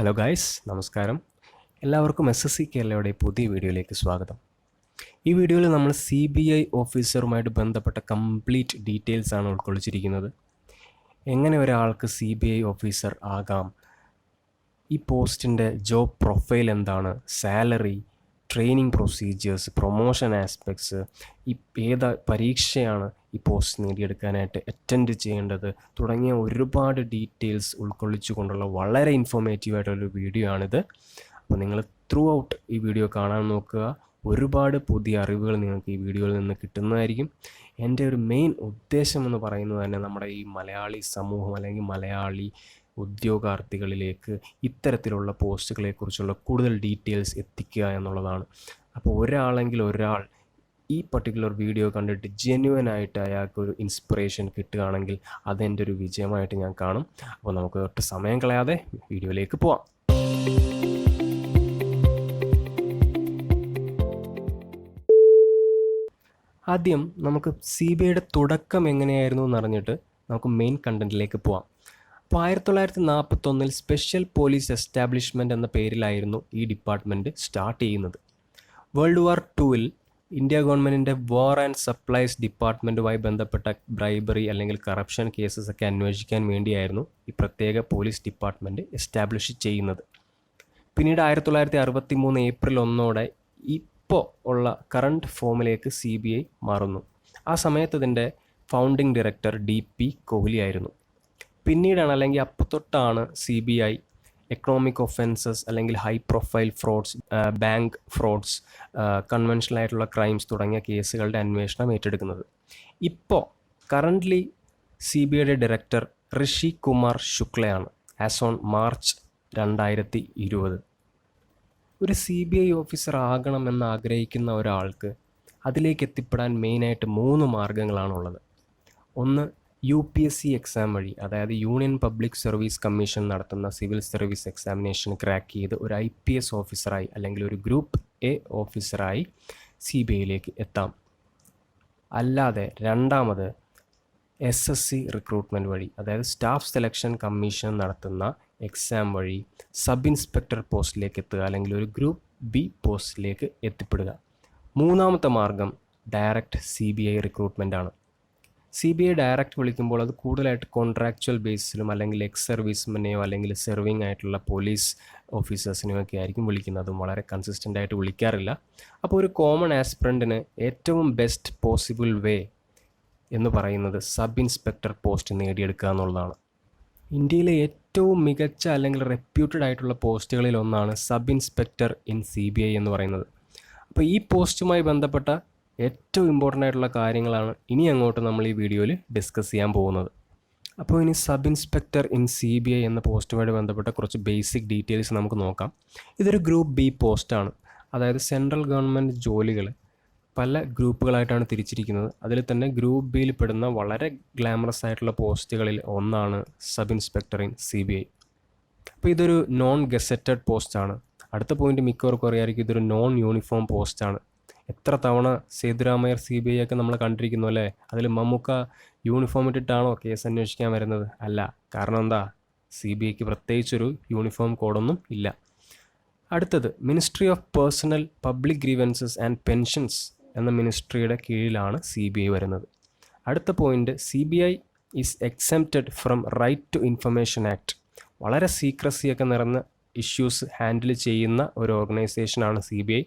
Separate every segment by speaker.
Speaker 1: Hello guys, നമസ്കാരം. എല്ലാവർക്കും SSC കേരളയുടെ പുതിയ വീഡിയോയിലേക്ക് സ്വാഗതം. ഈ വീഡിയോയിൽ നമ്മൾ CBI ഓഫീസറുമായിട്ട് ബന്ധപ്പെട്ട കംപ്ലീറ്റ് ഡീറ്റെയിൽസ് ആണ് ഉൾക്കൊള്ളിച്ചിരിക്കുന്നത്. എങ്ങനെ ഒരാൾക്ക് CBI ഓഫീസർ ആകാം, ഈ പോസ്റ്റിൻ്റെ ജോബ് പ്രൊഫൈൽ എന്താണ്, salary, training procedures, promotion aspects, ഏത് പരീക്ഷയാണ് ഈ പോസ്റ്റ് നേടിയെടുക്കാനായിട്ട് അറ്റൻഡ് ചെയ്യേണ്ടത് തുടങ്ങിയ ഒരുപാട് ഡീറ്റെയിൽസ് ഉൾക്കൊള്ളിച്ചു കൊണ്ടുള്ള വളരെ ഇൻഫോർമേറ്റീവായിട്ടുള്ളൊരു വീഡിയോ ആണിത്. അപ്പോൾ നിങ്ങൾ ത്രൂ ഔട്ട് ഈ വീഡിയോ കാണാൻ നോക്കുക. ഒരുപാട് പുതിയ അറിവുകൾ നിങ്ങൾക്ക് ഈ വീഡിയോയിൽ നിന്ന് കിട്ടുന്നതായിരിക്കും. എൻ്റെ ഒരു മെയിൻ ഉദ്ദേശം എന്ന് പറയുന്നത് തന്നെ നമ്മുടെ ഈ മലയാളി സമൂഹം അല്ലെങ്കിൽ മലയാളി ഉദ്യോഗാർത്ഥികളിലേക്ക് ഇത്തരത്തിലുള്ള പോസ്റ്റുകളെക്കുറിച്ചുള്ള കൂടുതൽ ഡീറ്റെയിൽസ് എത്തിക്കുക എന്നുള്ളതാണ്. അപ്പോൾ ഒരാൾ ഈ പർട്ടിക്കുലർ വീഡിയോ കണ്ടിട്ട് ജെന്യുവനായിട്ട് അയാൾക്കൊരു ഇൻസ്പിറേഷൻ കിട്ടുകയാണെങ്കിൽ അതെൻ്റെ ഒരു വിജയമായിട്ട് ഞാൻ കാണും. അപ്പോൾ നമുക്ക് ഒട്ടും സമയം കളയാതെ വീഡിയോയിലേക്ക് പോവാം. ആദ്യം നമുക്ക് CBIയുടെ തുടക്കം എങ്ങനെയായിരുന്നു എന്നറിഞ്ഞിട്ട് നമുക്ക് മെയിൻ കണ്ടൻറ്റിലേക്ക് പോവാം. അപ്പോൾ 1941 സ്പെഷ്യൽ പോലീസ് എസ്റ്റാബ്ലിഷ്മെൻറ്റ് എന്ന പേരിലായിരുന്നു ഈ ഡിപ്പാർട്ട്മെൻറ്റ് സ്റ്റാർട്ട് ചെയ്യുന്നത്. വേൾഡ് വാർ 2 ഇന്ത്യ ഗവൺമെൻറ്റിൻ്റെ വാർ ആൻഡ് സപ്ലൈസ് ഡിപ്പാർട്ട്മെൻറ്റുമായി ബന്ധപ്പെട്ട ബ്രൈബറി അല്ലെങ്കിൽ കറപ്ഷൻ കേസസ് ഒക്കെ അന്വേഷിക്കാൻ വേണ്ടിയായിരുന്നു ഈ പ്രത്യേക പോലീസ് ഡിപ്പാർട്ട്മെൻറ്റ് എസ്റ്റാബ്ലിഷ് ചെയ്യുന്നത്. പിന്നീട് 1963 ഏപ്രിൽ 1 ഇപ്പോൾ ഉള്ള കറണ്ട് ഫോമിലേക്ക് CBI മാറുന്നു. ആ സമയത്ത് ഇതിൻ്റെ ഫൗണ്ടിങ് ഡയറക്ടർ DP കോഹ്ലി ആയിരുന്നു. പിന്നീടാണ് അല്ലെങ്കിൽ അപ്പോൾ തൊട്ടാണ് CBI എക്കണോമിക് ഒഫൻസസ് അല്ലെങ്കിൽ high profile frauds, bank frauds, conventional ആയിട്ടുള്ള ക്രൈംസ് തുടങ്ങിയ കേസുകളുടെ അന്വേഷണം ഏറ്റെടുക്കുന്നത്. ഇപ്പോൾ കറൻ്റ്ലി CBIയുടെ ഡയറക്ടർ ഋഷി കുമാർ ശുക്ലയാണ് ആസ് ഓൺ മാർച്ച് 2020. ഒരു CBI ഓഫീസർ ആകണമെന്ന് ആഗ്രഹിക്കുന്ന ഒരാൾക്ക് അതിലേക്ക് എത്തിപ്പെടാൻ മെയിനായിട്ട് 3 മാർഗ്ഗങ്ങളാണുള്ളത്. ഒന്ന്, UPSC എക്സാം വഴി, അതായത് യൂണിയൻ പബ്ലിക് സർവീസ് കമ്മീഷൻ നടത്തുന്ന സിവിൽ സർവീസ് എക്സാമിനേഷൻ ക്രാക്ക് ചെയ്ത് ഒരു IPS ഓഫീസറായി അല്ലെങ്കിൽ ഒരു ഗ്രൂപ്പ് A ഓഫീസറായി CBIയിലേക്ക് എത്താം. അല്ലാതെ രണ്ടാമത് SSC റിക്രൂട്ട്മെൻറ്റ് വഴി, അതായത് സ്റ്റാഫ് സെലക്ഷൻ കമ്മീഷൻ നടത്തുന്ന എക്സാം വഴി സബ് ഇൻസ്പെക്ടർ പോസ്റ്റിലേക്ക് എത്തുക അല്ലെങ്കിൽ ഒരു ഗ്രൂപ്പ് B പോസ്റ്റിലേക്ക് എത്തിപ്പെടുക. മൂന്നാമത്തെ മാർഗം ഡയറക്റ്റ് CBI റിക്രൂട്ട്മെൻ്റ് ആണ്. CBI ഡയറക്റ്റ് വിളിക്കുമ്പോൾ അത് കൂടുതലായിട്ട് കോൺട്രാക്ച്വൽ ബേസിലും അല്ലെങ്കിൽ എക്സ് സർവീസ്മെനെയോ അല്ലെങ്കിൽ സെർവിങ് ആയിട്ടുള്ള പോലീസ് ഓഫീസേഴ്സിനെയോ ഒക്കെ ആയിരിക്കും വിളിക്കുന്നത്. അതും വളരെ കൺസിസ്റ്റൻ്റ് ആയിട്ട് വിളിക്കാറില്ല. അപ്പോൾ ഒരു കോമൺ ആസ്പിറൻറ്റിന് ഏറ്റവും ബെസ്റ്റ് പോസിബിൾ വേ എന്ന് പറയുന്നത് സബ് ഇൻസ്പെക്ടർ പോസ്റ്റ് നേടിയെടുക്കുക എന്നുള്ളതാണ്. ഇന്ത്യയിലെ ഏറ്റവും മികച്ച അല്ലെങ്കിൽ റെപ്യൂട്ടഡ് ആയിട്ടുള്ള പോസ്റ്റുകളിൽ ഒന്നാണ് സബ് ഇൻസ്പെക്ടർ ഇൻ CBI എന്ന് പറയുന്നത്. അപ്പോൾ ഈ പോസ്റ്റുമായി ബന്ധപ്പെട്ട ഏറ്റവും ഇമ്പോർട്ടൻ്റ് ആയിട്ടുള്ള കാര്യങ്ങളാണ് ഇനി അങ്ങോട്ട് നമ്മൾ ഈ വീഡിയോയിൽ ഡിസ്കസ് ചെയ്യാൻ പോകുന്നത്. അപ്പോൾ ഇനി സബ് ഇൻസ്പെക്ടർ ഇൻ CBI എന്ന പോസ്റ്റുമായി ബന്ധപ്പെട്ട കുറച്ച് ബേസിക് ഡീറ്റെയിൽസ് നമുക്ക് നോക്കാം. ഇതൊരു ഗ്രൂപ്പ് B പോസ്റ്റാണ്. അതായത് സെൻട്രൽ ഗവൺമെൻറ് ജോലികൾ പല ഗ്രൂപ്പുകളായിട്ടാണ് തിരിച്ചിരിക്കുന്നത്. അതിൽ തന്നെ ഗ്രൂപ്പ് Bയിൽ പെടുന്ന വളരെ ഗ്ലാമറസ് ആയിട്ടുള്ള പോസ്റ്റുകളിൽ ഒന്നാണ് സബ് ഇൻസ്പെക്ടർ ഇൻ CBI. അപ്പോൾ ഇതൊരു നോൺ ഗസറ്റഡ് പോസ്റ്റാണ്. അടുത്ത പോയിന്റ് മിക്കവർക്കും അറിയാമായിരിക്കും, ഇതൊരു നോൺ യൂണിഫോം പോസ്റ്റാണ്. എത്ര തവണ സേതുരാമയ്യർ CBI ഒക്കെ നമ്മൾ കണ്ടിരിക്കുന്നു അല്ലേ? അതിൽ മമ്മൂക്ക യൂണിഫോം ഇട്ടിട്ടാണോ കേസ് അന്വേഷിക്കാൻ വരുന്നത്? അല്ല. കാരണം എന്താ? CBIക്ക് പ്രത്യേകിച്ചൊരു യൂണിഫോം കോഡൊന്നും ഇല്ല. അടുത്തത് ministry of personnel public grievances and pensions എന്ന മിനിസ്ട്രിയുടെ കീഴിലാണ് CBI വരുന്നത്. അടുത്ത point, CBI is exempted from right to information act. വളരെ സീക്രസിയൊക്കെ നിറഞ്ഞ ഇഷ്യൂസ് ഹാൻഡിൽ ചെയ്യുന്ന ഒരു ഓർഗനൈസേഷനാണ് CBI.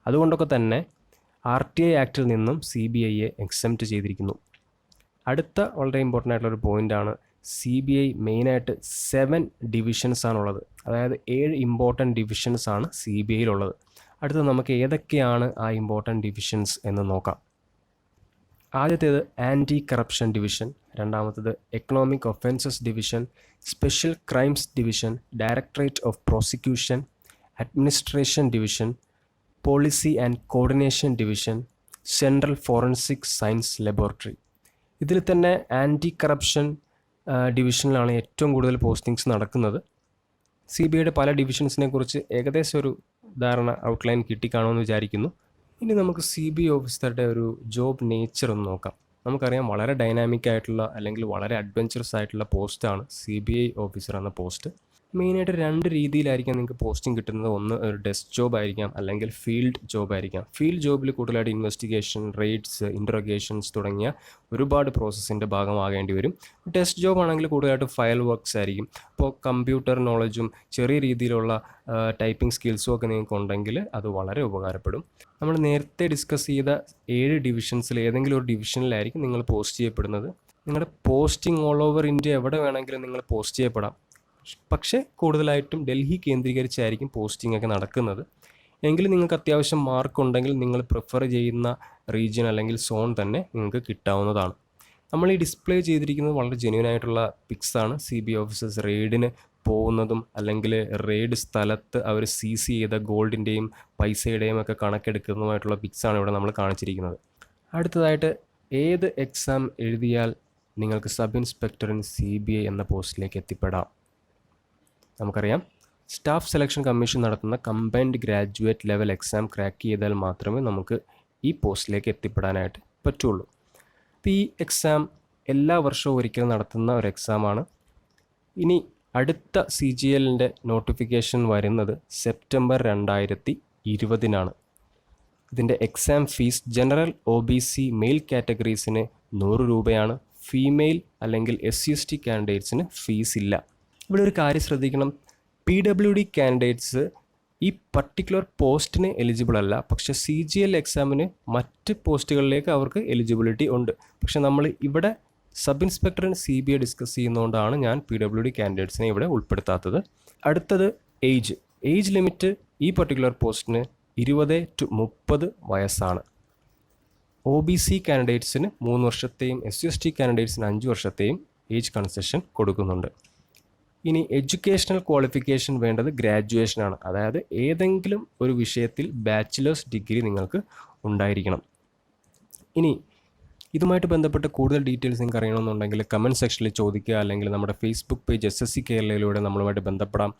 Speaker 1: അതുകൊണ്ടൊക്കെ തന്നെ RTI ആക്റ്റിൽ നിന്നും CBIയെ എക്സെംപ്റ്റ് ചെയ്തിരിക്കുന്നു. അടുത്ത വളരെ ഇമ്പോർട്ടൻ്റ് ആയിട്ടുള്ളൊരു പോയിൻ്റാണ്, CBI മെയിനായിട്ട് 7 ഡിവിഷൻസ് ആണുള്ളത്. അതായത് 7 ഇമ്പോർട്ടൻറ്റ് ഡിവിഷൻസ് ആണ് CBIയിലുള്ളത്. അടുത്തത് നമുക്ക് ഏതൊക്കെയാണ് ആ ഇമ്പോർട്ടൻറ്റ് ഡിവിഷൻസ് എന്ന് നോക്കാം. ആദ്യത്തേത് ആൻറ്റി കറപ്ഷൻ ഡിവിഷൻ, രണ്ടാമത്തേത് economic offences division, special crimes division, directorate of prosecution, administration division, policy and coordination division, central forensic science laboratory. ഇതിൽ തന്നെ ആൻറ്റി കറപ്ഷൻ ഡിവിഷനിലാണ് ഏറ്റവും കൂടുതൽ പോസ്റ്റിങ്സ് നടക്കുന്നത്. CBIയുടെ പല ഡിവിഷൻസിനെ കുറിച്ച് ഏകദേശം ഒരു ധാരണ ഔട്ട്ലൈൻ കിട്ടിക്കാണുമെന്ന് വിചാരിക്കുന്നു. ഇനി നമുക്ക് CBI ഓഫീസറുടെ ഒരു ജോബ് നേച്ചർ ഒന്ന് നോക്കാം. നമുക്കറിയാം, വളരെ ഡൈനാമിക് ആയിട്ടുള്ള അല്ലെങ്കിൽ വളരെ അഡ്വഞ്ചറസ് ആയിട്ടുള്ള പോസ്റ്റാണ് CBI ഓഫീസർ എന്ന പോസ്റ്റ്. മെയിനായിട്ട് 2 രീതിയിലായിരിക്കാം നിങ്ങൾക്ക് പോസ്റ്റിംഗ് കിട്ടുന്നത്. ഒന്ന് ഒരു ഡെസ്ക് ജോബ് ആയിരിക്കാം, അല്ലെങ്കിൽ ഫീൽഡ് ജോബ് ആയിരിക്കാം. ഫീൽഡ് ജോബിൽ കൂടുതലായിട്ട് ഇൻവെസ്റ്റിഗേഷൻ, റെയ്ഡ്സ്, ഇൻട്രോഗേഷൻസ് തുടങ്ങിയ ഒരുപാട് പ്രോസസ്സിൻ്റെ ഭാഗമാകേണ്ടി വരും. ഡെസ്ക് ജോബ് ആണെങ്കിൽ കൂടുതലായിട്ട് ഫയൽ വർക്ക്സ് ആയിരിക്കും. അപ്പോൾ കമ്പ്യൂട്ടർ നോളജും ചെറിയ രീതിയിലുള്ള ടൈപ്പിംഗ് സ്കിൽസും ഒക്കെ നിങ്ങൾക്ക് ഉണ്ടെങ്കിൽ അത് വളരെ ഉപകാരപ്പെടും. നമ്മൾ നേരത്തെ ഡിസ്കസ് ചെയ്ത 7 ഡിവിഷൻസിൽ ഏതെങ്കിലും ഒരു ഡിവിഷനിലായിരിക്കും നിങ്ങൾ പോസ്റ്റ് ചെയ്യപ്പെടുന്നത്. നിങ്ങളുടെ പോസ്റ്റിംഗ് ഓൾ ഓവർ ഇന്ത്യ എവിടെ വേണമെങ്കിലും നിങ്ങൾ പോസ്റ്റ് ചെയ്യപ്പെടാം. പക്ഷേ കൂടുതലായിട്ടും ഡൽഹി കേന്ദ്രീകരിച്ചായിരിക്കും പോസ്റ്റിംഗ് ഒക്കെ നടക്കുന്നത്. എങ്കിലും നിങ്ങൾക്ക് അത്യാവശ്യം മാർക്ക് ഉണ്ടെങ്കിൽ നിങ്ങൾ പ്രിഫർ ചെയ്യുന്ന റീജിയൻ അല്ലെങ്കിൽ സോൺ തന്നെ നിങ്ങൾക്ക് കിട്ടാവുന്നതാണ്. നമ്മൾ ഈ ഡിസ്പ്ലേ ചെയ്തിരിക്കുന്നത് വളരെ ജെന്യൂൻ ആയിട്ടുള്ള പിക്സാണ്. CBI ഓഫീസേഴ്സ് റെയ്ഡിന് പോകുന്നതും അല്ലെങ്കിൽ റെയ്ഡ് സ്ഥലത്ത് അവർ സീസ് ചെയ്ത ഗോൾഡിൻ്റെയും പൈസയുടെയും ഒക്കെ കണക്കെടുക്കുന്നതുമായിട്ടുള്ള പിക്സാണ് ഇവിടെ നമ്മൾ കാണിച്ചിരിക്കുന്നത്. അടുത്തതായിട്ട് ഏത് എക്സാം എഴുതിയാൽ നിങ്ങൾക്ക് സബ് ഇൻസ്പെക്ടർ ഇൻ CBI എന്ന പോസ്റ്റിലേക്ക് എത്തിപ്പെടാം? നമുക്കറിയാം, സ്റ്റാഫ് സെലക്ഷൻ കമ്മീഷൻ നടത്തുന്ന combined graduate level exam crack ചെയ്താൽ മാത്രമേ നമുക്ക് ഈ പോസ്റ്റിലേക്ക് എത്തിപ്പെടാനായിട്ട് പറ്റുള്ളൂ. അപ്പോൾ ഈ എക്സാം എല്ലാ വർഷവും ഒരിക്കൽ നടത്തുന്ന ഒരു എക്സാമാണ്. ഇനി അടുത്ത CGLൻ്റെ നോട്ടിഫിക്കേഷൻ വരുന്നത് സെപ്റ്റംബർ 2020 ഇതിൻ്റെ exam fees general OBC male കാറ്റഗറീസിന് 100 രൂപയാണ്. ഫീമെയിൽ അല്ലെങ്കിൽ SC/ST കാൻഡിഡേറ്റ്സിന് ഫീസ് ഇല്ല. ഇവിടെ ഒരു കാര്യം ശ്രദ്ധിക്കണം, PWD കാൻഡിഡേറ്റ്സ് ഈ പർട്ടിക്കുലർ പോസ്റ്റിന് എലിജിബിൾ അല്ല. പക്ഷേ CGL എക്സാമിന് മറ്റ് പോസ്റ്റുകളിലേക്ക് അവർക്ക് എലിജിബിലിറ്റി ഉണ്ട്. പക്ഷെ നമ്മൾ ഇവിടെ സബ് ഇൻസ്പെക്ടർ CBI ഡിസ്കസ് ചെയ്യുന്നതുകൊണ്ടാണ് ഞാൻ PWD കാൻഡിഡേറ്റ്സിനെ ഇവിടെ ഉൾപ്പെടുത്താത്തത്. അടുത്തത് ഏജ് ലിമിറ്റ് ഈ പർട്ടിക്കുലർ പോസ്റ്റിന് 20 to 30 വയസ്സാണ്. OBC കാൻഡിഡേറ്റ്സിന് 3 വർഷത്തെയും SC/ST കാൻഡിഡേറ്റ്സിന് 5 വർഷത്തെയും ഏജ് കൺസെഷൻ കൊടുക്കുന്നുണ്ട്. ഇനി എഡ്യൂക്കേഷണൽ ക്വാളിഫിക്കേഷൻ വേണ്ടത് ഗ്രാജുവേഷനാണ്. അതായത് ഏതെങ്കിലും ഒരു വിഷയത്തിൽ ബാച്ചിലേഴ്സ് ഡിഗ്രി നിങ്ങൾക്ക് ഉണ്ടായിരിക്കണം. ഇനി ഇതുമായിട്ട് ബന്ധപ്പെട്ട് കൂടുതൽ ഡീറ്റെയിൽസ് നിങ്ങൾക്ക് അറിയണമെന്നുണ്ടെങ്കിൽ കമൻറ്റ് സെക്ഷനിൽ ചോദിക്കുക, അല്ലെങ്കിൽ നമ്മുടെ ഫേസ്ബുക്ക് പേജ് SSC കേരളയിലൂടെ നമ്മളുമായിട്ട് ബന്ധപ്പെടാം.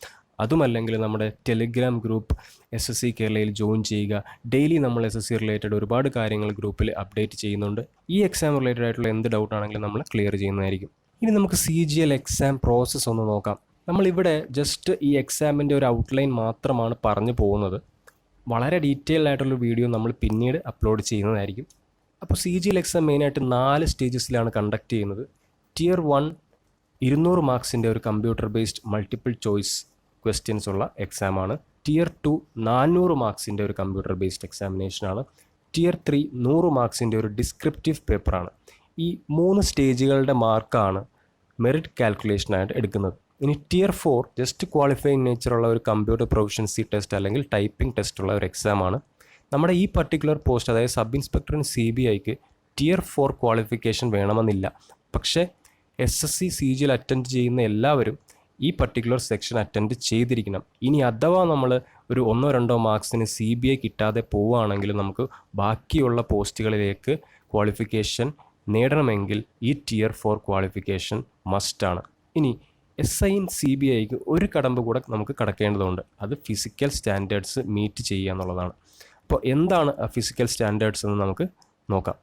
Speaker 1: അതുമല്ലെങ്കിൽ നമ്മുടെ ടെലിഗ്രാം ഗ്രൂപ്പ് SSC കേരളയിൽ ജോയിൻ ചെയ്യുക. ഡെയിലി നമ്മൾ SSC റിലേറ്റഡ് ഒരുപാട് കാര്യങ്ങൾ ഗ്രൂപ്പിൽ അപ്ഡേറ്റ് ചെയ്യുന്നുണ്ട്. ഈ എക്സാം റിലേറ്റഡ് ആയിട്ടുള്ള എന്ത് ഡൗട്ടാണെങ്കിലും നമ്മൾ ക്ലിയർ ചെയ്യുന്നതായിരിക്കും. ഇനി നമുക്ക് CGL എക്സാം പ്രോസസ്സ് ഒന്ന് നോക്കാം. നമ്മളിവിടെ ജസ്റ്റ് ഈ എക്സാമിൻ്റെ ഒരു ഔട്ട്ലൈൻ മാത്രമാണ് പറഞ്ഞു പോകുന്നത്. വളരെ ഡീറ്റെയിൽഡ് ആയിട്ടുള്ള വീഡിയോ നമ്മൾ പിന്നീട് അപ്ലോഡ് ചെയ്യുന്നതായിരിക്കും. അപ്പോൾ CGL എക്സാം മെയിനായിട്ട് 4 സ്റ്റേജസിലാണ് കണ്ടക്ട് ചെയ്യുന്നത്. Tier 1 200 മാർക്സിൻ്റെ ഒരു computer based multiple choice questions ഉള്ള എക്സാമാണ്. Tier 2 400 മാർക്സിൻ്റെ ഒരു കമ്പ്യൂട്ടർ ബേസ്ഡ് എക്സാമിനേഷനാണ്. Tier 3 100 മാർക്സിൻ്റെ ഒരു ഡിസ്ക്രിപ്റ്റീവ് പേപ്പറാണ്. ഈ 3 സ്റ്റേജുകളുടെ മാർക്കാണ് മെറിറ്റ് കാൽക്കുലേഷനായിട്ട് എടുക്കുന്നത്. ഇനി Tier 4 ജസ്റ്റ് ക്വാളിഫയിങ് നേച്ചറുള്ള ഒരു കമ്പ്യൂട്ടർ പ്രൊഫഷൻസി ടെസ്റ്റ് അല്ലെങ്കിൽ ടൈപ്പിംഗ് ടെസ്റ്റ് ഉള്ള ഒരു എക്സാമാണ്. നമ്മുടെ ഈ പർട്ടിക്കുലർ പോസ്റ്റ്, അതായത് സബ് ഇൻസ്പെക്ടർ CBIക്ക് Tier 4 ക്വാളിഫിക്കേഷൻ വേണമെന്നില്ല. പക്ഷേ SSC CGL അറ്റൻഡ് ചെയ്യുന്ന എല്ലാവരും ഈ പർട്ടിക്കുലർ സെക്ഷൻ അറ്റൻഡ് ചെയ്തിരിക്കണം. ഇനി അഥവാ നമ്മൾ ഒരു 1-2 മാർക്സിന് CBI കിട്ടാതെ പോവുകയാണെങ്കിൽ നമുക്ക് ബാക്കിയുള്ള പോസ്റ്റുകളിലേക്ക് ക്വാളിഫിക്കേഷൻ നേടണമെങ്കിൽ ഈ Tier 4 ക്വാളിഫിക്കേഷൻ മസ്റ്റാണ്. ഇനി SI in CBIക്ക് ഒരു കടമ്പ് കൂടെ നമുക്ക് കടക്കേണ്ടതുണ്ട്. അത് ഫിസിക്കൽ സ്റ്റാൻഡേർഡ്സ് മീറ്റ് ചെയ്യുക എന്നുള്ളതാണ്. അപ്പോൾ എന്താണ് ഫിസിക്കൽ സ്റ്റാൻഡേർഡ്സ് എന്ന് നമുക്ക് നോക്കാം.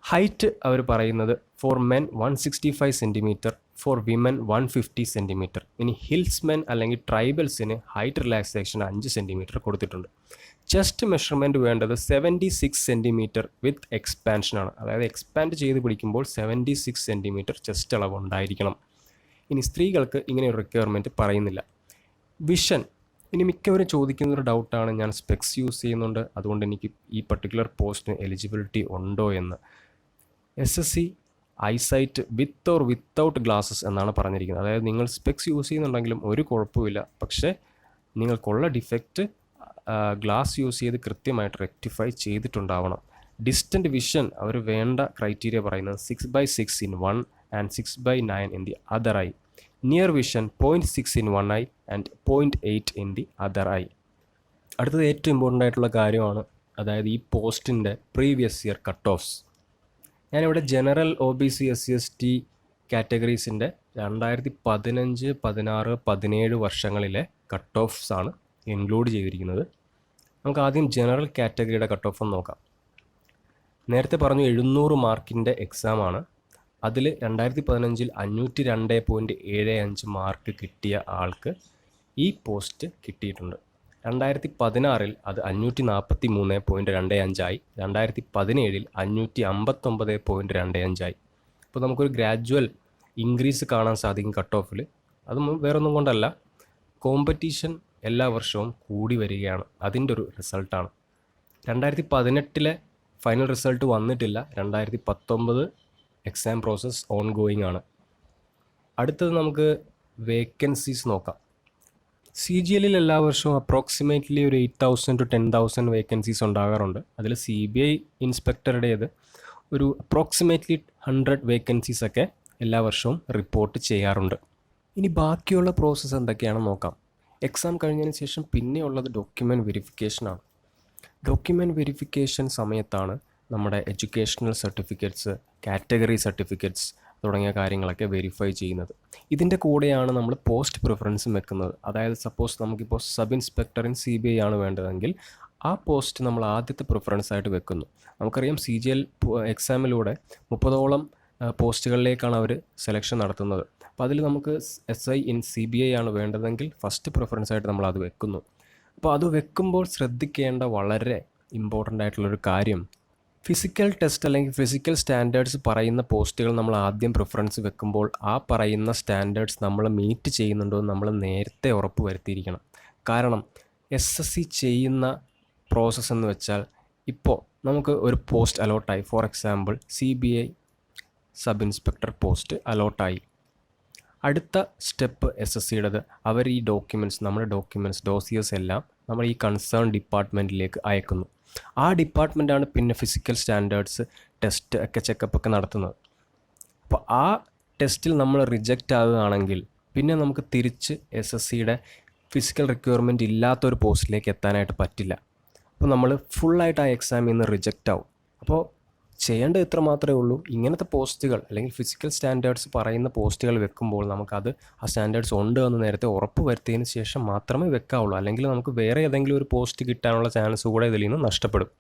Speaker 1: ഹൈറ്റ് അവർ പറയുന്നത് four men 165 centimetre, for women 150 centimetre. ഇനി ഹിൽസ്മെൻ അല്ലെങ്കിൽ ട്രൈബൽസിന് ഹൈറ്റ് റിലാക്സേഷൻ 5 സെൻറ്റിമീറ്റർ കൊടുത്തിട്ടുണ്ട്. ചെസ്റ്റ് മെഷർമെൻറ്റ് വേണ്ടത് 76 സെൻറ്റിമീറ്റർ വിത്ത് എക്സ്പാൻഷനാണ്. അതായത് എക്സ്പാൻഡ് ചെയ്ത് പിടിക്കുമ്പോൾ 76 സെൻറ്റിമീറ്റർ ചെസ്റ്റ് അളവ് ഉണ്ടായിരിക്കണം. ഇനി സ്ത്രീകൾക്ക് ഇങ്ങനെ ഒരു റിക്വയർമെൻറ്റ് പറയുന്നില്ല. വിഷൻ, ഇനി മിക്കവരും ചോദിക്കുന്നൊരു ഡൗട്ടാണ്, ഞാൻ സ്പെക്സ് യൂസ് ചെയ്യുന്നുണ്ട്, അതുകൊണ്ട് എനിക്ക് ഈ പർട്ടിക്കുലർ പോസ്റ്റിന് എലിജിബിലിറ്റി ഉണ്ടോ എന്ന്. SSC eyesight with or without glasses എന്നാണ് പറഞ്ഞിരിക്കുന്നത്. അതായത് നിങ്ങൾ സ്പെക്സ് യൂസ് ചെയ്യുന്നുണ്ടെങ്കിലും ഒരു കുഴപ്പമില്ല, പക്ഷേ നിങ്ങൾക്കുള്ള ഡിഫക്റ്റ് ഗ്ലാസ് യൂസ് ചെയ്ത് കൃത്യമായിട്ട് റെക്ടിഫൈ ചെയ്തിട്ടുണ്ടാവണം. ഡിസ്റ്റൻറ്റ് വിഷൻ അവർ വേണ്ട ക്രൈറ്റീരിയ പറയുന്നത് 6/6 in one and 6/9 in the other eye. Near vision 0.6 in one eye and 0.8 in the other eye. അടുത്തത് ഏറ്റവും ഇമ്പോർട്ടൻ്റ് ആയിട്ടുള്ള കാര്യമാണ്, അതായത് ഈ പോസ്റ്റിൻ്റെ പ്രീവിയസ് ഇയർ കട്ട് ഓഫ്സ്. ഞാനിവിടെ ജനറൽ OBC SC/ST കാറ്റഗറീസിൻ്റെ 2015, 16, 17 വർഷങ്ങളിലെ കട്ട് ഓഫ്സ് ആണ് ഇൻക്ലൂഡ് ചെയ്തിരിക്കുന്നത്. നമുക്ക് ആദ്യം ജനറൽ കാറ്റഗറിയുടെ കട്ട് ഓഫ് ഒന്ന് നോക്കാം. നേരത്തെ പറഞ്ഞു 700 മാർക്കിൻ്റെ എക്സാമാണ്. അതിൽ 2015 502.75 മാർക്ക് കിട്ടിയ ആൾക്ക് ഈ പോസ്റ്റ് കിട്ടിയിട്ടുണ്ട്. 2016 അത് 543.25 ആയി. 2017 559.25 ആയി. അപ്പോൾ നമുക്കൊരു ഗ്രാജുവൽ ഇൻക്രീസ് കാണാൻ സാധിക്കും കട്ട് ഓഫിൽ. അത് വേറൊന്നും കൊണ്ടല്ല, കോമ്പറ്റീഷൻ എല്ലാ വർഷവും കൂടി വരികയാണ്. അതിൻ്റെ ഒരു റിസൾട്ടാണ്. 2018 ഫൈനൽ റിസൾട്ട് വന്നിട്ടില്ല. 2019 എക്സാം പ്രോസസ്സ് ഓൺ ഗോയിങ് ആണ്. അടുത്തത് നമുക്ക് വേക്കൻസീസ് നോക്കാം. CGL എല്ലാ വർഷവും അപ്രോക്സിമേറ്റ്ലി ഒരു 8,000 to 10,000 വേക്കൻസീസ് ഉണ്ടാകാറുണ്ട്. അതിൽ CBI ഇൻസ്പെക്ടറുടേത് ഒരു അപ്രോക്സിമേറ്റ്ലി 100 വേക്കൻസീസൊക്കെ എല്ലാ വർഷവും റിപ്പോർട്ട് ചെയ്യാറുണ്ട്. ഇനി ബാക്കിയുള്ള പ്രോസസ്സ് എന്തൊക്കെയാണെന്ന് നോക്കാം. എക്സാം കഴിഞ്ഞതിന് ശേഷം പിന്നെയുള്ളത് ഡോക്യുമെൻറ്റ് വെരിഫിക്കേഷനാണ്. ഡോക്യുമെൻറ്റ് വെരിഫിക്കേഷൻ സമയത്താണ് നമ്മുടെ എഡ്യൂക്കേഷണൽ സർട്ടിഫിക്കറ്റ്സ്, കാറ്റഗറി സർട്ടിഫിക്കറ്റ്സ് തുടങ്ങിയ കാര്യങ്ങളൊക്കെ വെരിഫൈ ചെയ്യുന്നത്. ഇതിൻ്റെ കൂടെയാണ് നമ്മൾ പോസ്റ്റ് പ്രിഫറൻസും വെക്കുന്നത്. അതായത് സപ്പോസ് നമുക്കിപ്പോൾ സബ് ഇൻസ്പെക്ടർ ഇൻ CBI ആണ് വേണ്ടതെങ്കിൽ ആ പോസ്റ്റ് നമ്മൾ ആദ്യത്തെ പ്രിഫറൻസ് ആയിട്ട് വെക്കുന്നു. നമുക്കറിയാം CGL എക്സാമിലൂടെ 30ഓളം പോസ്റ്റുകളിലേക്കാണ് അവർ സെലക്ഷൻ നടത്തുന്നത്. അപ്പോൾ അതിൽ നമുക്ക് SI ഇൻ CBI ആണ് വേണ്ടതെങ്കിൽ ഫസ്റ്റ് പ്രിഫറൻസ് ആയിട്ട് നമ്മൾ അത് വെക്കുന്നു. അപ്പോൾ അത് വെക്കുമ്പോൾ ശ്രദ്ധിക്കേണ്ട വളരെ ഇമ്പോർട്ടൻ്റ് ആയിട്ടുള്ളൊരു കാര്യം, ഫിസിക്കൽ ടെസ്റ്റ് അല്ലെങ്കിൽ ഫിസിക്കൽ സ്റ്റാൻഡേർഡ്സ് പറയുന്ന പോസ്റ്റുകൾ നമ്മൾ ആദ്യം പ്രിഫറൻസ് വെക്കുമ്പോൾ ആ പറയുന്ന സ്റ്റാൻഡേർഡ്സ് നമ്മൾ മീറ്റ് ചെയ്യുന്നുണ്ടോ എന്ന് നമ്മൾ നേരത്തെ ഉറപ്പ് വരുത്തിയിരിക്കണം. കാരണം SSC ചെയ്യുന്ന പ്രോസസ്സ് എന്ന് വെച്ചാൽ, ഇപ്പോൾ നമുക്ക് ഒരു പോസ്റ്റ് അലോട്ടായി, for example CBI sub inspector post അലോട്ടായി. അടുത്ത സ്റ്റെപ്പ് SSCയുടേത്, അവർ ഈ ഡോക്യുമെൻറ്റ്സ്, നമ്മുടെ ഡോക്യുമെൻറ്റ്സ് ഡോസിയേഴ്സ് എല്ലാം നമ്മൾ ഈ കൺസേൺ ഡിപ്പാർട്ട്മെൻറ്റിലേക്ക് അയക്കുന്നു. ആ ഡിപ്പാർട്ട്മെൻറ്റാണ് പിന്നെ ഫിസിക്കൽ സ്റ്റാൻഡേർഡ്സ് ടെസ്റ്റ് ഒക്കെ ചെക്കപ്പൊക്കെ നടത്തുന്നത്. അപ്പോൾ ആ ടെസ്റ്റിൽ നമ്മൾ റിജക്റ്റ് ആകുകയാണെങ്കിൽ പിന്നെ നമുക്ക് തിരിച്ച് SSCയുടെ ഫിസിക്കൽ റിക്വയർമെൻറ്റ് ഇല്ലാത്തൊരു പോസ്റ്റിലേക്ക് എത്താനായിട്ട് പറ്റില്ല. അപ്പോൾ നമ്മൾ ഫുള്ളായിട്ട് ആ എക്സാമിൽ നിന്ന് റിജക്റ്റ് ആവും. അപ്പോൾ ചെയ്യേണ്ടത് ഇത്ര മാത്രമേ ഉള്ളൂ, ഇങ്ങനത്തെ പോസ്റ്റുകൾ അല്ലെങ്കിൽ ഫിസിക്കൽ സ്റ്റാൻഡേർഡ്സ് പറയുന്ന പോസ്റ്റുകൾ വെക്കുമ്പോൾ നമുക്കത് ആ സ്റ്റാൻഡേർഡ്സ് ഉണ്ട് എന്ന് നേരത്തെ ഉറപ്പ് വരുത്തിയതിന് ശേഷം മാത്രമേ വെക്കാവുള്ളൂ. അല്ലെങ്കിൽ നമുക്ക് വേറെ ഏതെങ്കിലും ഒരു പോസ്റ്റ് കിട്ടാനുള്ള ചാൻസ് കൂടെ ഇതിൽ നിന്ന് നഷ്ടപ്പെടും.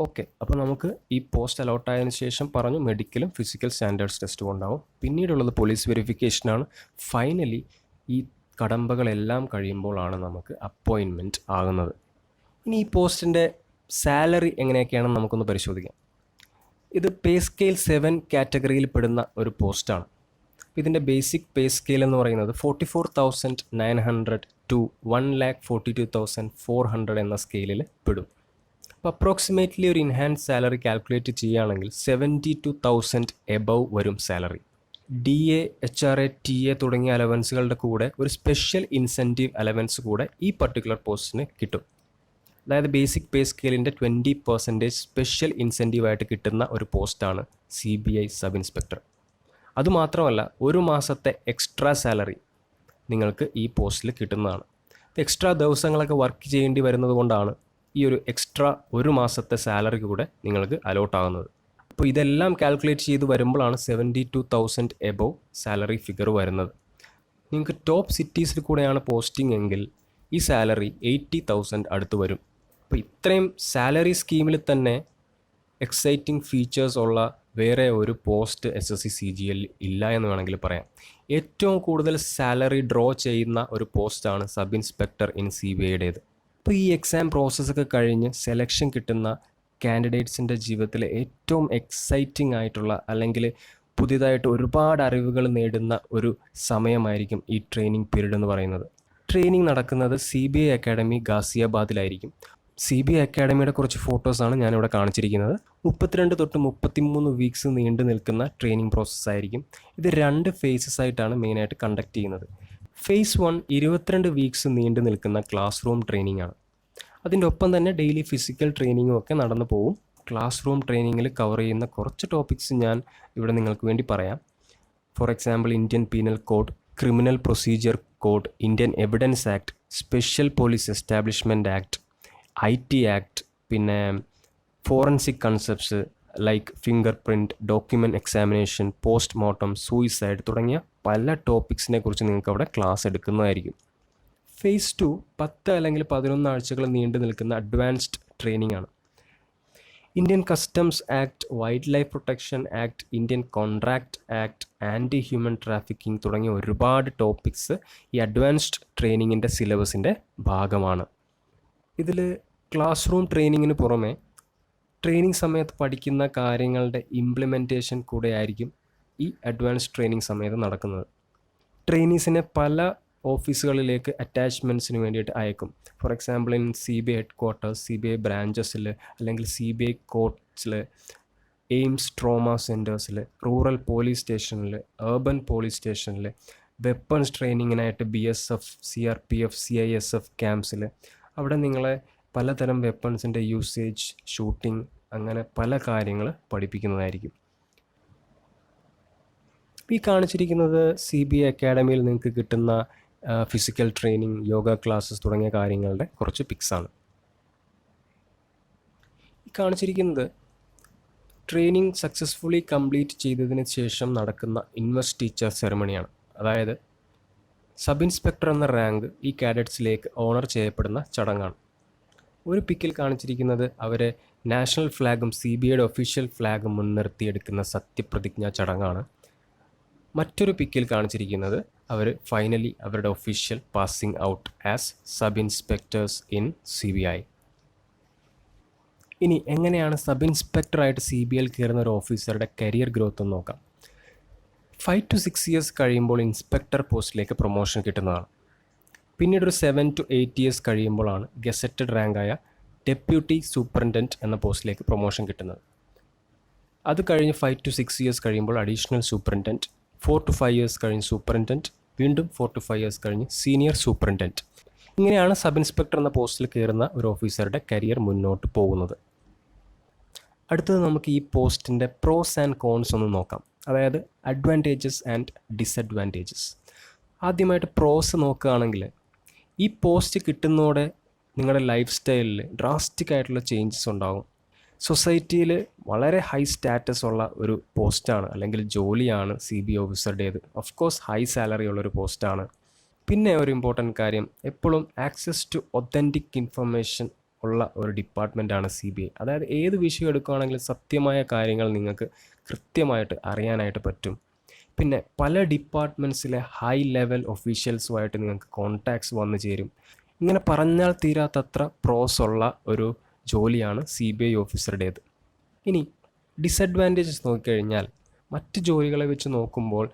Speaker 1: ഓക്കെ, അപ്പോൾ നമുക്ക് ഈ പോസ്റ്റ് അലോട്ടായതിനു ശേഷം പറഞ്ഞു മെഡിക്കലും ഫിസിക്കൽ സ്റ്റാൻഡേർഡ്സ് ടെസ്റ്റും ഉണ്ടാവും. പിന്നീടുള്ളത് പോലീസ് വെരിഫിക്കേഷനാണ്. ഫൈനലി ഈ കടമ്പകളെല്ലാം കഴിയുമ്പോഴാണ് നമുക്ക് അപ്പോയിൻമെൻറ്റ് ആകുന്നത്. ഇനി ഈ പോസ്റ്റിൻ്റെ സാലറി എങ്ങനെയൊക്കെയാണെന്ന് നമുക്കൊന്ന് പരിശോധിക്കാം. ഇത് പേ സ്കെയിൽ 7 കാറ്റഗറിയിൽ പെടുന്ന ഒരു പോസ്റ്റാണ്. ഇതിൻ്റെ ബേസിക് പേ സ്കെയിൽ എന്ന് പറയുന്നത് 44,900 to 1,42,400 എന്ന സ്കെയിലിൽ പെടും. അപ്പോൾ അപ്രോക്സിമേറ്റ്ലി ഒരു ഇൻഹാൻസ് സാലറി കാൽക്കുലേറ്റ് ചെയ്യുകയാണെങ്കിൽ 72,000 എബവ് വരും സാലറി. DA, HRA, TA തുടങ്ങിയ അലവൻസുകളുടെ കൂടെ ഒരു സ്പെഷ്യൽ ഇൻസെൻറ്റീവ് അലവൻസ് കൂടെ ഈ പർട്ടിക്കുലർ പോസ്റ്റിന് കിട്ടും. അതായത് ബേസിക് പേ സ്കെയിലിൻ്റെ 20% സ്പെഷ്യൽ ഇൻസെൻറ്റീവായിട്ട് കിട്ടുന്ന ഒരു പോസ്റ്റാണ് CBI സബ് ഇൻസ്പെക്ടർ. അതുമാത്രമല്ല, ഒരു മാസത്തെ എക്സ്ട്രാ സാലറി നിങ്ങൾക്ക് ഈ പോസ്റ്റിൽ കിട്ടുന്നതാണ്. എക്സ്ട്രാ ദിവസങ്ങളൊക്കെ വർക്ക് ചെയ്യേണ്ടി വരുന്നത് കൊണ്ടാണ് ഈ ഒരു എക്സ്ട്രാ ഒരു മാസത്തെ സാലറി കൂടെ നിങ്ങൾക്ക് അലോട്ടാകുന്നത്. അപ്പോൾ ഇതെല്ലാം കാൽക്കുലേറ്റ് ചെയ്ത് വരുമ്പോഴാണ് 72,000 എബവ് സാലറി ഫിഗർ വരുന്നത്. നിങ്ങൾക്ക് ടോപ്പ് സിറ്റീസിൽ കൂടെയാണ് പോസ്റ്റിംഗ് എങ്കിൽ ഈ സാലറി 80,000 അടുത്ത് വരും. അപ്പോൾ ഇത്രയും സാലറി സ്കീമിൽ തന്നെ എക്സൈറ്റിംഗ് ഫീച്ചേഴ്സ് ഉള്ള വേറെ ഒരു പോസ്റ്റ് SSC CGL ഇല്ല എന്ന് വേണമെങ്കിൽ പറയാം. ഏറ്റവും കൂടുതൽ സാലറി ഡ്രോ ചെയ്യുന്ന ഒരു പോസ്റ്റാണ് സബ് ഇൻസ്പെക്ടർ ഇൻ CBIയുടേത്. അപ്പോൾ ഈ എക്സാം പ്രോസസ്സൊക്കെ കഴിഞ്ഞ് സെലക്ഷൻ കിട്ടുന്ന കാൻഡിഡേറ്റ്സിൻ്റെ ജീവിതത്തിലെ ഏറ്റവും എക്സൈറ്റിംഗ് ആയിട്ടുള്ള അല്ലെങ്കിൽ പുതിയതായിട്ട് ഒരുപാട് അറിവുകൾ നേടുന്ന ഒരു സമയമായിരിക്കും ഈ ട്രെയിനിങ് പീരീഡ് എന്ന് പറയുന്നത്. ട്രെയിനിങ് നടക്കുന്നത് CBI അക്കാഡമി ഗാസിയാബാദിലായിരിക്കും. CBI അക്കാഡമിയുടെ കുറച്ച് ഫോട്ടോസാണ് ഞാനിവിടെ കാണിച്ചിരിക്കുന്നത്. 32 തൊട്ട് 33 വീക്സ് നീണ്ടു നിൽക്കുന്ന ട്രെയിനിങ് പ്രോസസ്സായിരിക്കും. ഇത് 2 ഫേസസ് ആയിട്ടാണ് മെയിനായിട്ട് കണ്ടക്ട് ചെയ്യുന്നത്. ഫേസ് 1 22 വീക്സ് നീണ്ടു നിൽക്കുന്ന ക്ലാസ് റൂം ട്രെയിനിങ് ആണ്. അതിൻ്റെ ഒപ്പം തന്നെ ഡെയിലി ഫിസിക്കൽ ട്രെയിനിങ്ങും ഒക്കെ നടന്നു പോകും. ക്ലാസ് റൂം ട്രെയിനിങ്ങിൽ കവർ ചെയ്യുന്ന കുറച്ച് ടോപ്പിക്സ് ഞാൻ ഇവിടെ നിങ്ങൾക്ക് വേണ്ടി പറയാം. For example Indian penal code, criminal procedure code, Indian evidence act, special police establishment act, IT act, പിന്നെ forensic concepts like finger print, document examination, postmortem, suicide തുടങ്ങിയ പല ടോപ്പിക്സിനെ കുറിച്ച് നിങ്ങൾക്ക് അവിടെ ക്ലാസ് എടുക്കുന്നതായിരിക്കും. ഫേസ് 2 10 അല്ലെങ്കിൽ 11 ആഴ്ചകൾ നീണ്ടു നിൽക്കുന്ന അഡ്വാൻസ്ഡ് ട്രെയിനിങ് ആണ്. Indian customs act, wildlife protection act, Indian contract act, anti human trafficking തുടങ്ങിയ ഒരുപാട് ടോപ്പിക്സ് ഈ അഡ്വാൻസ്ഡ് ട്രെയിനിങ്ങിൻ്റെ സിലബസിൻ്റെ ഭാഗമാണ്. ഇതിൽ ക്ലാസ് റൂം ട്രെയിനിങ്ങിന് പുറമെ ട്രെയിനിങ് സമയത്ത് പഠിക്കുന്ന കാര്യങ്ങളുടെ ഇംപ്ലിമെൻറ്റേഷൻ കൂടെ ആയിരിക്കും ഈ അഡ്വാൻസ്ഡ് ട്രെയിനിങ് സമയത്ത് നടക്കുന്നത്. ട്രെയിനീസിനെ പല ഓഫീസുകളിലേക്ക് അറ്റാച്ച്മെൻറ്റ്സിന് വേണ്ടിയിട്ട് അയക്കും. For example in CBI headquarters, CBI ബ്രാഞ്ചസിൽ, അല്ലെങ്കിൽ CBI കോർട്ട്സിൽ, എയിംസ് ട്രോമ സെൻറ്റേഴ്സിൽ, റൂറൽ പോലീസ് സ്റ്റേഷനിൽ, ഏർബൻ പോലീസ് സ്റ്റേഷനിൽ, വെപ്പൺസ് ട്രെയിനിങ്ങിനായിട്ട് BSF, CRPF, CISF ക്യാമ്പ്സിൽ, അവിടെ നിങ്ങളെ പലതരം വെപ്പൺസിൻ്റെ യൂസേജ്, ഷൂട്ടിംഗ്, അങ്ങനെ പല കാര്യങ്ങൾ പഠിപ്പിക്കുന്നതായിരിക്കും. ഈ കാണിച്ചിരിക്കുന്നത് CBI അക്കാഡമിയിൽ നിങ്ങൾക്ക് കിട്ടുന്ന ഫിസിക്കൽ ട്രെയിനിങ്, യോഗ ക്ലാസ്സസ് തുടങ്ങിയ കാര്യങ്ങളുടെ കുറച്ച് പിക്സാണ്. ഈ കാണിച്ചിരിക്കുന്നത് ട്രെയിനിങ് സക്സസ്ഫുള്ളി കംപ്ലീറ്റ് ചെയ്തതിന് ശേഷം നടക്കുന്ന ഇൻവെസ്റ്റ് ടീച്ചർ സെറമണിയാണ്. അതായത് സബ് ഇൻസ്പെക്ടർ എന്ന റാങ്ക് ഈ കാഡറ്റ്സിലേക്ക് ഓണർ ചെയ്യപ്പെടുന്ന ചടങ്ങാണ്. ഒരു പിക്കിൽ കാണിച്ചിരിക്കുന്നത് അവരെ നാഷണൽ ഫ്ലാഗും CBIയുടെ ഒഫീഷ്യൽ ഫ്ലാഗും മുൻനിർത്തിയെടുക്കുന്ന സത്യപ്രതിജ്ഞാ ചടങ്ങാണ്. മറ്റൊരു പിക്കിൽ കാണിച്ചിരിക്കുന്നത് അവർ ഫൈനലി അവരുടെ official passing out as sub inspectors in CBI. ഇനി എങ്ങനെയാണ് സബ് ഇൻസ്പെക്ടറായിട്ട് CBIയിൽ കയറുന്ന ഒരു ഓഫീസറുടെ കരിയർ ഗ്രോത്ത് എന്ന് നോക്കാം. 5 to 6 ഇയേഴ്സ് കഴിയുമ്പോൾ ഇൻസ്പെക്ടർ പോസ്റ്റിലേക്ക് പ്രൊമോഷൻ കിട്ടുന്നതാണ്. പിന്നീട് ഒരു 7 to 8 ഇയേഴ്സ് കഴിയുമ്പോഴാണ് ഗസറ്റഡ് റാങ്കായ ഡെപ്യൂട്ടി സൂപ്രണ്ടൻറ്റ് എന്ന പോസ്റ്റിലേക്ക് പ്രൊമോഷൻ കിട്ടുന്നത്. അത് കഴിഞ്ഞ് 5 to 6 ഇയേഴ്സ് കഴിയുമ്പോൾ അഡീഷണൽ സൂപ്രണ്ടൻറ്റ്, 4 to 5 ഇയേഴ്സ് കഴിഞ്ഞ് സൂപ്രണ്ടൻറ്റ്, വീണ്ടും 4 to 5 ഇയേഴ്സ് കഴിഞ്ഞ് സീനിയർ സൂപ്രണ്ടൻറ്റ്. ഇങ്ങനെയാണ് സബ് ഇൻസ്പെക്ടർ എന്ന പോസ്റ്റിൽ കയറുന്ന ഒരു ഓഫീസറുടെ കരിയർ മുന്നോട്ട് പോകുന്നത്. അടുത്തത് നമുക്ക് ഈ പോസ്റ്റിൻ്റെ പ്രോസ് ആൻഡ് കോൺസ് ഒന്ന് നോക്കാം. അതായത് അഡ്വാൻറ്റേജസ് ആൻഡ് ഡിസഡ്വാൻറ്റേജസ്. ആദ്യമായിട്ട് പ്രോസ് നോക്കുകയാണെങ്കിൽ ഈ പോസ്റ്റ് കിട്ടുന്നതോടെ നിങ്ങളുടെ ലൈഫ് സ്റ്റൈലിൽ ഡ്രാസ്റ്റിക് ആയിട്ടുള്ള ചേഞ്ചസ് ഉണ്ടാകും. സൊസൈറ്റിയിൽ വളരെ ഹൈ സ്റ്റാറ്റസ് ഉള്ള ഒരു പോസ്റ്റാണ് അല്ലെങ്കിൽ ജോലിയാണ് CBI ഓഫീസറുടേത്. ഓഫ് കോഴ്സ് ഹൈ സാലറി ഉള്ളൊരു പോസ്റ്റാണ്. പിന്നെ ഒരു ഇമ്പോർട്ടൻറ്റ് കാര്യം, എപ്പോഴും ആക്സസ് ടു ഒത്തൻറ്റിക് ഇൻഫർമേഷൻ ഉള്ള ഒരു ഡിപ്പാർട്ട്മെൻറ്റാണ് CBI. അതായത് ഏത് വിഷയം എടുക്കുകയാണെങ്കിലും സത്യമായ കാര്യങ്ങൾ നിങ്ങൾക്ക് കൃത്യമായിട്ട് അറിയാനായിട്ട് പറ്റും. പിന്നെ പല ഡിപ്പാർട്ട്മെൻറ്റ്സിലെ ഹൈ ലെവൽ ഒഫീഷ്യൽസുമായിട്ട് നിങ്ങൾക്ക് കോൺടാക്ട്സ് വന്നു ചേരും. ഇങ്ങനെ പറഞ്ഞാൽ തീരാത്തത്ര പ്രോസ് ഉള്ള ഒരു ജോലിയാണ് CBI ഓഫീസറുടേത്. ഇനി ഡിസഡ്വാൻറ്റേജസ് നോക്കിക്കഴിഞ്ഞാൽ മറ്റ് ജോലികളെ വെച്ച് നോക്കുമ്പോൾ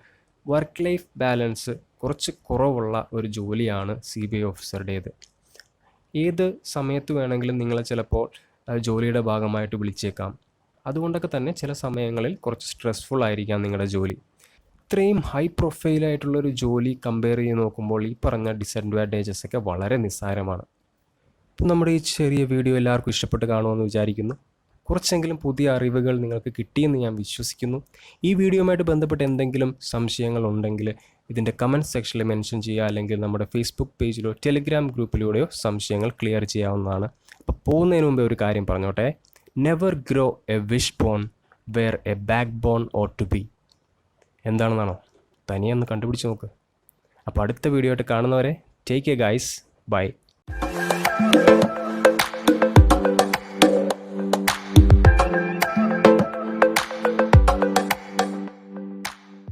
Speaker 1: വർക്ക് ലൈഫ് ബാലൻസ് കുറച്ച് കുറവുള്ള ഒരു ജോലിയാണ് CBI ഓഫീസറുടേത്. ഏത് സമയത്ത് വേണമെങ്കിലും നിങ്ങളെ ചിലപ്പോൾ ജോലിയുടെ ഭാഗമായിട്ട് വിളിച്ചേക്കാം. അതുകൊണ്ടൊക്കെ തന്നെ ചില സമയങ്ങളിൽ കുറച്ച് സ്ട്രെസ്ഫുൾ ആയിരിക്കാം നിങ്ങളുടെ ജോലി. ഇത്രയും ഹൈ പ്രൊഫൈലായിട്ടുള്ളൊരു ജോലി കമ്പയർ ചെയ്ത് നോക്കുമ്പോൾ ഈ പറഞ്ഞ ഡിസഡ്വാൻറ്റേജസ് ഒക്കെ വളരെ നിസ്സാരമാണ്. അപ്പോൾ നമ്മുടെ ഈ ചെറിയ വീഡിയോ എല്ലാവർക്കും ഇഷ്ടപ്പെട്ട് കാണുമെന്ന് വിചാരിക്കുന്നു. കുറച്ചെങ്കിലും പുതിയ അറിവുകൾ നിങ്ങൾക്ക് കിട്ടിയെന്ന് ഞാൻ വിശ്വസിക്കുന്നു. ഈ വീഡിയോയുമായിട്ട് ബന്ധപ്പെട്ട് എന്തെങ്കിലും സംശയങ്ങളുണ്ടെങ്കിൽ ഇതിൻ്റെ കമൻറ്റ് സെക്ഷനിൽ മെൻഷൻ ചെയ്യുക, അല്ലെങ്കിൽ നമ്മുടെ ഫേസ്ബുക്ക് പേജിലോ ടെലിഗ്രാം ഗ്രൂപ്പിലൂടെയോ സംശയങ്ങൾ ക്ലിയർ ചെയ്യാവുന്നതാണ്. അപ്പോൾ പോകുന്നതിന് മുമ്പേ ഒരു കാര്യം പറഞ്ഞോട്ടെ. Never grow a wishbone where a backbone ought to be. എന്താണെന്നാണോ? തനിയെ ഒന്ന് കണ്ടുപിടിച്ച് നോക്ക്. അപ്പോൾ അടുത്ത വീഡിയോ ആയിട്ട് കാണുന്നവരെ ടേക്ക് കെയർ ഗൈസ്. ബൈ.